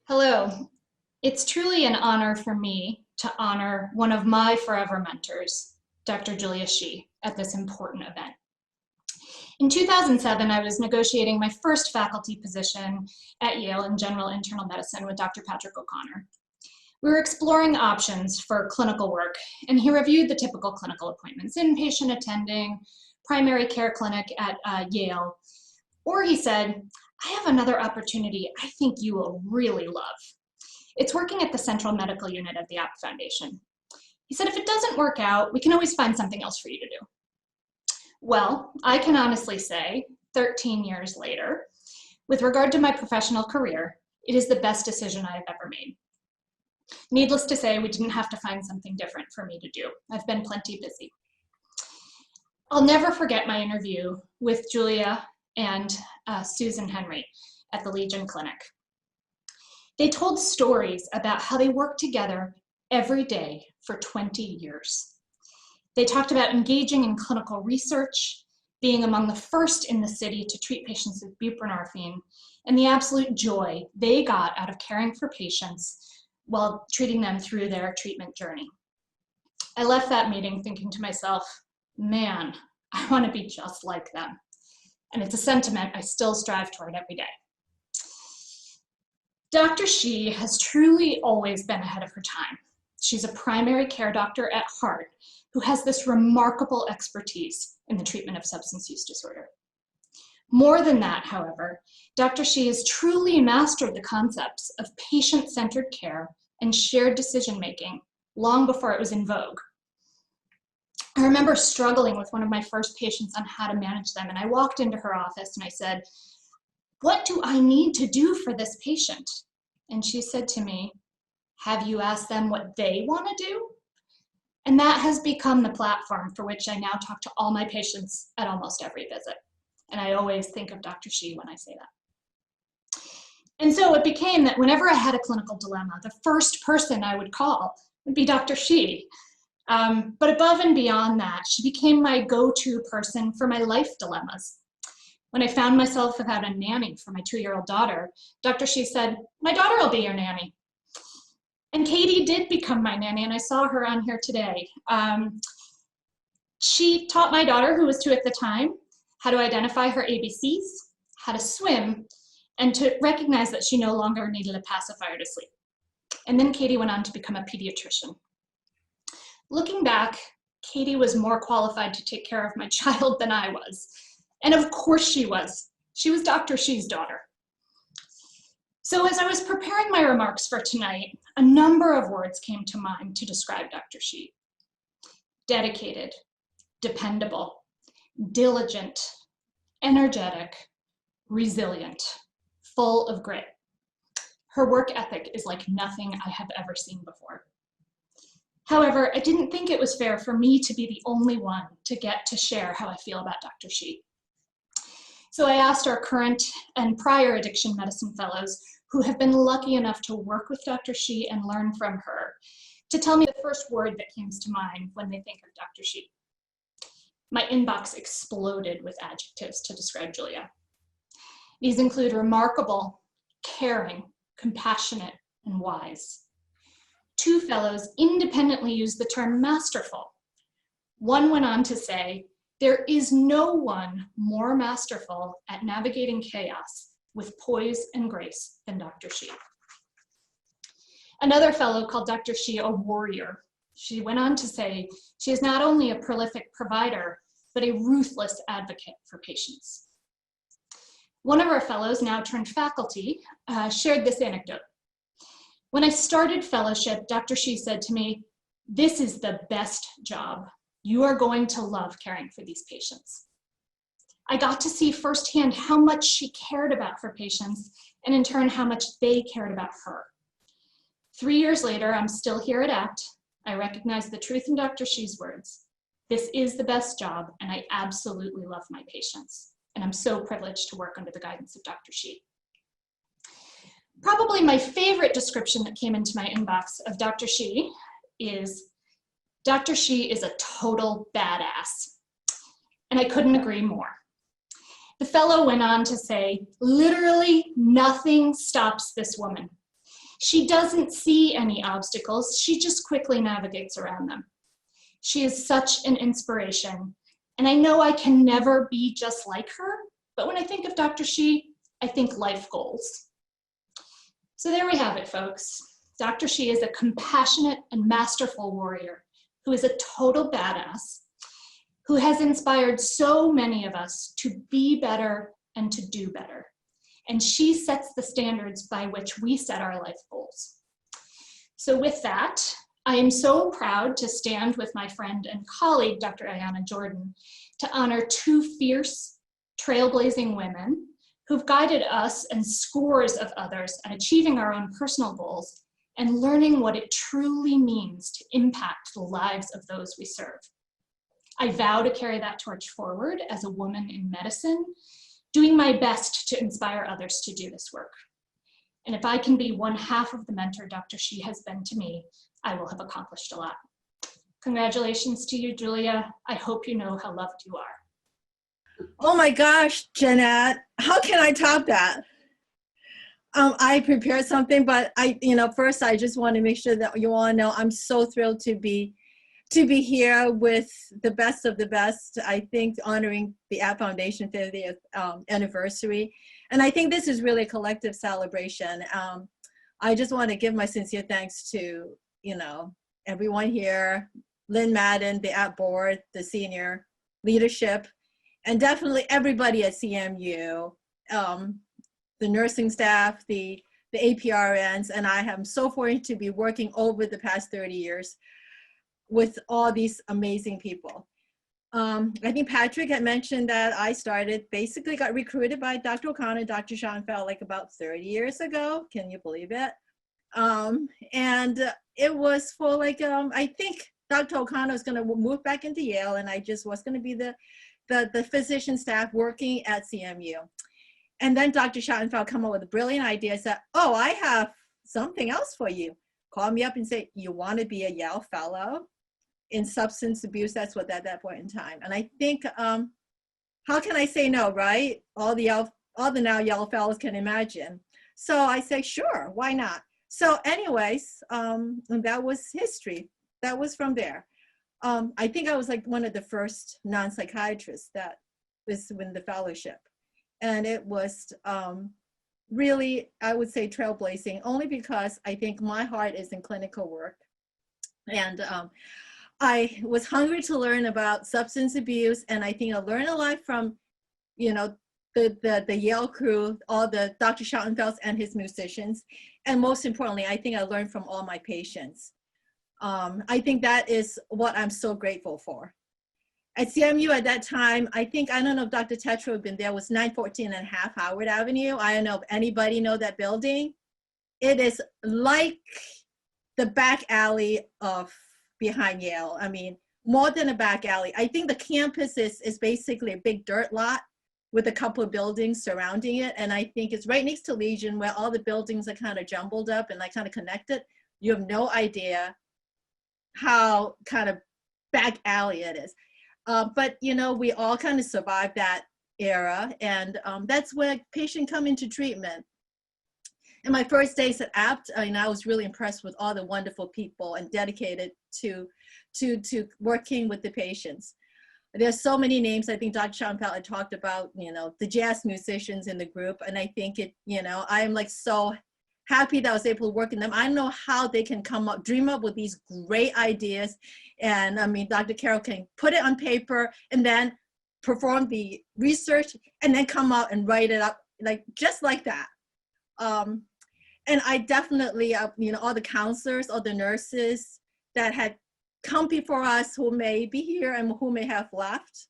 Hello. It's truly an honor for me to honor one of my forever mentors, Dr. Julia Shi, at this important event. In 2007, I was negotiating my first faculty position at Yale in general internal medicine with Dr. Patrick O'Connor. We were exploring options for clinical work, and he reviewed the typical clinical appointments: inpatient attending, primary care clinic at Yale, or he said, I have another opportunity I think you will really love. It's working at the Central Medical Unit of the App Foundation. He said, if it doesn't work out, we can always find something else for you to do. Well, I can honestly say, 13 years later, with regard to my professional career, it is the best decision I have ever made. Needless to say, we didn't have to find something different for me to do. I've been plenty busy. I'll never forget my interview with Julia and Susan Henry at the Legion Clinic. They told stories about how they worked together every day for 20 years. They talked about engaging in clinical research, being among the first in the city to treat patients with buprenorphine, and the absolute joy they got out of caring for patients while treating them through their treatment journey. I left that meeting thinking to myself, man, I want to be just like them. And it's a sentiment I still strive toward every day. Dr. Shi has truly always been ahead of her time. She's a primary care doctor at heart who has this remarkable expertise in the treatment of substance use disorder. More than that, however, Dr. Shi has truly mastered the concepts of patient-centered care and shared decision-making long before it was in vogue. I remember struggling with one of my first patients on how to manage them, and I walked into her office and I said, what do I need to do for this patient? And she said to me, have you asked them what they want to do? And that has become the platform for which I now talk to all my patients at almost every visit. And I always think of Dr. Shi when I say that. And so it became that whenever I had a clinical dilemma, the first person I would call would be Dr. Shi. But above and beyond that, she became my go-to person for my life dilemmas. When I found myself without a nanny for my 2-year-old daughter, Dr. Shi said, my daughter will be your nanny. And Katie did become my nanny, and I saw her on here today. She taught my daughter, who was 2 at the time, how to identify her ABCs, how to swim, and to recognize that she no longer needed a pacifier to sleep. And then Katie went on to become a pediatrician. Looking back, Katie was more qualified to take care of my child than I was. And of course she was. She was Dr. Shi's daughter. So as I was preparing my remarks for tonight, a number of words came to mind to describe Dr. Shi. Dedicated, dependable, diligent, energetic, resilient, full of grit. Her work ethic is like nothing I have ever seen before. However, I didn't think it was fair for me to be the only one to get to share how I feel about Dr. Shi. So I asked our current and prior addiction medicine fellows who have been lucky enough to work with Dr. Shi and learn from her to tell me the first word that comes to mind when they think of Dr. Shi. My inbox exploded with adjectives to describe Julia. These include remarkable, caring, compassionate, and wise. 2 fellows independently used the term masterful. One went on to say, there is no one more masterful at navigating chaos with poise and grace than Dr. Shi. Another fellow called Dr. Shi a warrior. She went on to say, she is not only a prolific provider, but a ruthless advocate for patients. One of our fellows, now turned faculty, shared this anecdote. When I started fellowship, Dr. Shi said to me, this is the best job. You are going to love caring for these patients. I got to see firsthand how much she cared about her patients, and in turn, how much they cared about her. 3 years later, I'm still here at ACT. I recognize the truth in Dr. Shi's words. This is the best job, and I absolutely love my patients. And I'm so privileged to work under the guidance of Dr. Shi. Probably my favorite description that came into my inbox of Dr. Shi is, Dr. Shi is a total badass. And I couldn't agree more. The fellow went on to say, literally nothing stops this woman. She doesn't see any obstacles. She just quickly navigates around them. She is such an inspiration. And I know I can never be just like her, but when I think of Dr. Shi, I think life goals. So there we have it, folks. Dr. Shi is a compassionate and masterful warrior who is a total badass, who has inspired so many of us to be better and to do better. And she sets the standards by which we set our life goals. So with that, I am so proud to stand with my friend and colleague, Dr. Ayana Jordan, to honor two fierce, trailblazing women who've guided us and scores of others at achieving our own personal goals and learning what it truly means to impact the lives of those we serve. I vow to carry that torch forward as a woman in medicine, doing my best to inspire others to do this work. And if I can be one half of the mentor Dr. Shi has been to me, I will have accomplished a lot. Congratulations to you, Julia. I hope you know how loved you are. Oh my gosh, Jeanette, how can I top that? I prepared something, but first I just want to make sure that you all know I'm so thrilled to be here with the best of the best. I think honoring the App Foundation 50th anniversary. And I think this is really a collective celebration. I just want to give my sincere thanks to, everyone here, Lynn Madden, the App Board, the senior leadership, and definitely everybody at CMU, the nursing staff, the APRNs, and I am so fortunate to be working over the past 30 years with all these amazing people. I think Patrick had mentioned that I basically got recruited by Dr. O'Connor and Dr. Schoenfeld like about 30 years ago. Can you believe it? And it was for I think Dr. O'Connor was gonna move back into Yale and I just was gonna be the physician staff working at CMU. And then Dr. Schoenfeld come up with a brilliant idea, said, oh, I have something else for you. Call me up and say, you wanna be a Yale fellow in substance abuse? That's what at that point in time. And I think, how can I say no, right? All the now Yale fellows can imagine. So I say, sure, why not? So anyways, and that was history. That was from there. I think I was like one of the first non-psychiatrists that was in the fellowship. And it was really, I would say, trailblazing, only because I think my heart is in clinical work. And I was hungry to learn about substance abuse, and I think I learned a lot from, the Yale crew, all the Dr. Schoenfeld and his musicians, and most importantly, I think I learned from all my patients. I think that is what I'm so grateful for. At CMU at that time, I don't know if Dr. Tetrault had been there, was 914 and a half Howard Avenue. I don't know if anybody know that building. It is like the back alley of behind Yale. I mean, more than a back alley. I think the campus is basically a big dirt lot with a couple of buildings surrounding it. And I think it's right next to Legion where all the buildings are kind of jumbled up and like kind of connected. You have no idea how kind of back alley it is. But we all kind of survived that era. And that's where patients come into treatment. In my first days at APT, I was really impressed with all the wonderful people and dedicated to working with the patients. There's so many names. I think Dr. Schoenfeld had talked about, the jazz musicians in the group. And I think I am like so happy that I was able to work in them. I know how they can dream up with these great ideas. And I mean, Dr. Carroll can put it on paper and then perform the research and then come out and write it up just like that. And I definitely, all the counselors, all the nurses that had come before us who may be here and who may have left.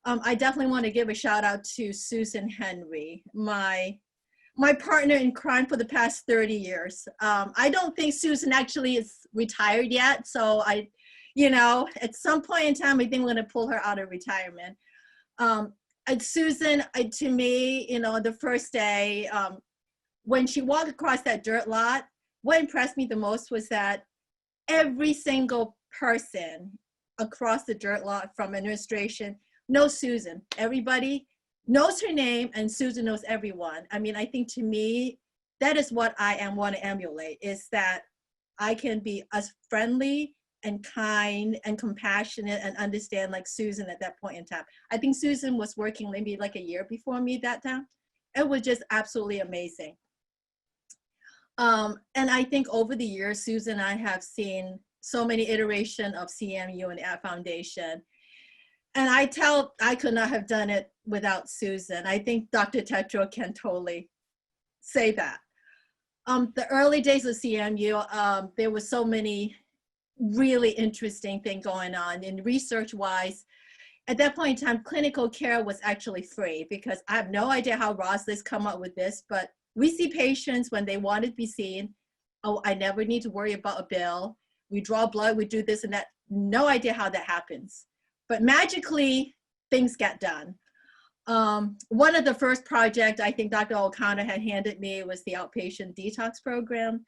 I definitely want to give a shout out to Susan Henry, my partner in crime for the past 30 years. I don't think Susan actually is retired yet. So at some point in time, I think we're going to pull her out of retirement. Susan, to me, the first day, when she walked across that dirt lot, what impressed me the most was that every single person across the dirt lot from administration knows Susan. Everybody knows her name and Susan knows everyone. I mean, I think to me, that is what I want to emulate, is that I can be as friendly and kind and compassionate and understand like Susan at that point in time. I think Susan was working maybe like a year before me that time. It was just absolutely amazing. And I think over the years, Susan and I have seen so many iterations of CMU and App Foundation. And I could not have done it without Susan. I think Dr. Tetrault can totally say that. The early days of CMU, there were so many really interesting things going on. And research-wise, at that point in time, clinical care was actually free, because I have no idea how Roslyn's come up with this, but we see patients when they want to be seen. Oh, I never need to worry about a bill. We draw blood, we do this and that. No idea how that happens. But magically, things get done. One of the first projects I think Dr. O'Connor had handed me was the outpatient detox program.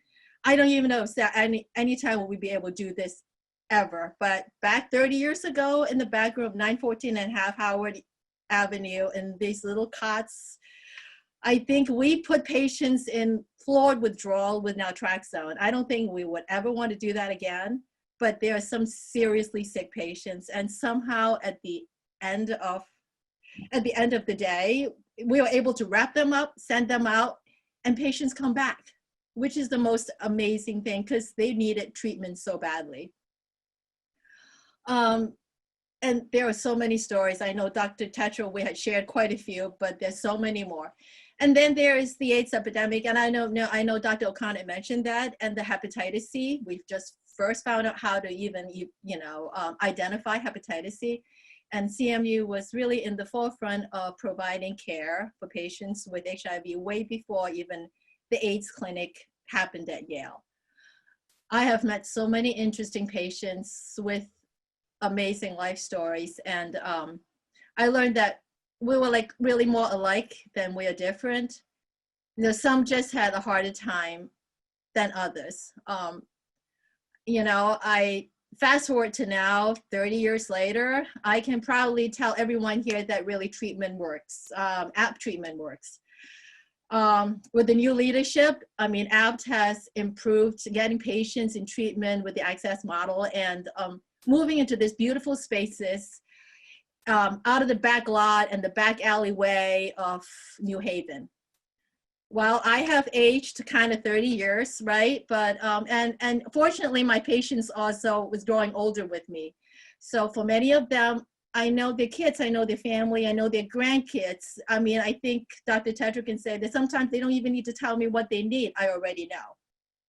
I don't even know if that any time will we be able to do this ever, but back 30 years ago in the back room of 914 and half Howard Avenue in these little cots, I think we put patients in floored withdrawal with naltrexone. I don't think we would ever want to do that again, but there are some seriously sick patients, and somehow at the end of the day, we were able to wrap them up, send them out, and patients come back, which is the most amazing thing, because they needed treatment so badly. And there are so many stories. I know Dr. Tetrault, we had shared quite a few, but there's so many more. And then there is the AIDS epidemic, and I know Dr. O'Connor mentioned that, and the hepatitis C. We've just first found out how to even, identify hepatitis C. And CMU was really in the forefront of providing care for patients with HIV way before even the AIDS clinic happened at Yale. I have met so many interesting patients with amazing life stories, and I learned that we were like really more alike than we are different. Some just had a harder time than others. I fast forward to now, 30 years later, I can proudly tell everyone here that really treatment works, app treatment works. With the new leadership, APT has improved getting patients in treatment with the access model, and moving into this beautiful spaces out of the back lot and the back alleyway of New Haven. Well, I have aged kind of 30 years, right? But, and fortunately, my patients also was growing older with me. So for many of them, I know their kids, I know their family, I know their grandkids. I think Dr. Tetrault can say that sometimes they don't even need to tell me what they need. I already know.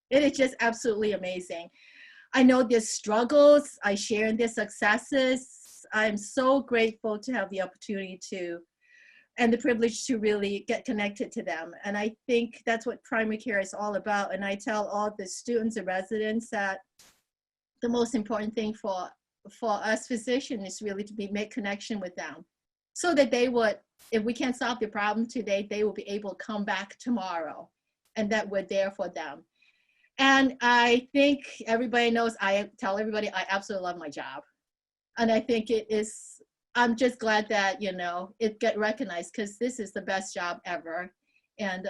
It is just absolutely amazing. I know their struggles, I share in their successes. I'm so grateful to have the opportunity to, and the privilege to really get connected to them. And I think that's what primary care is all about. And I tell all the students and residents that the most important thing for us physicians is really to make connection with them, so that they would, if we can't solve the problem today, they will be able to come back tomorrow, and that we're there for them. And I think everybody knows, I tell everybody I absolutely love my job. And I think it is, I'm just glad that, it get recognized, because this is the best job ever. And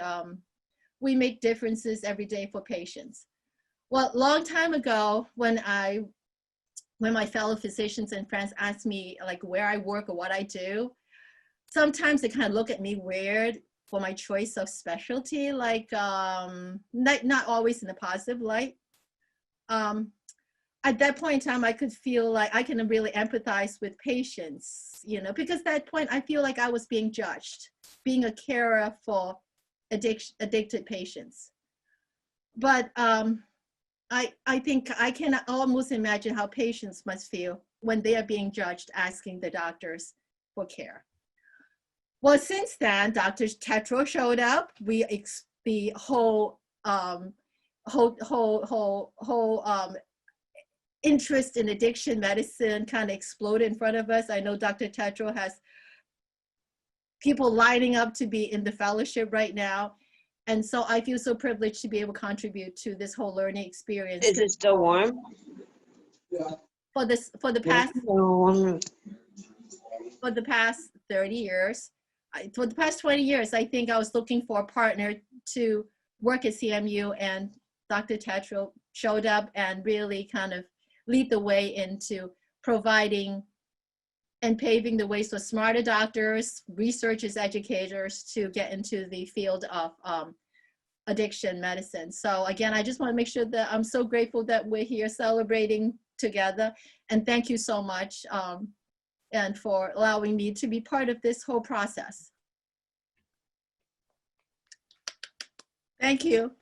we make differences every day for patients. Well, a long time ago, when my fellow physicians and friends asked me like where I work or what I do, sometimes they kind of look at me weird for my choice of specialty, like not always in a positive light. At that point in time, I could feel like I can really empathize with patients, because at that point I feel like I was being judged, being a carer for addicted patients. But I think I can almost imagine how patients must feel when they are being judged, asking the doctors for care. Well, since then, Dr. Tetrault showed up. The whole interest in addiction medicine kind of exploded in front of us. I know Dr. Tetrault has people lining up to be in the fellowship right now. And so I feel so privileged to be able to contribute to this whole learning experience. Is it still warm? For the past 30 years, for the past 20 years, I think I was looking for a partner to work at CMU, and Dr. Tetrault showed up and really kind of lead the way into providing and paving the ways for smarter doctors, researchers, educators to get into the field of addiction medicine. So again, I just want to make sure that I'm so grateful that we're here celebrating together. And thank you so much and for allowing me to be part of this whole process. Thank you.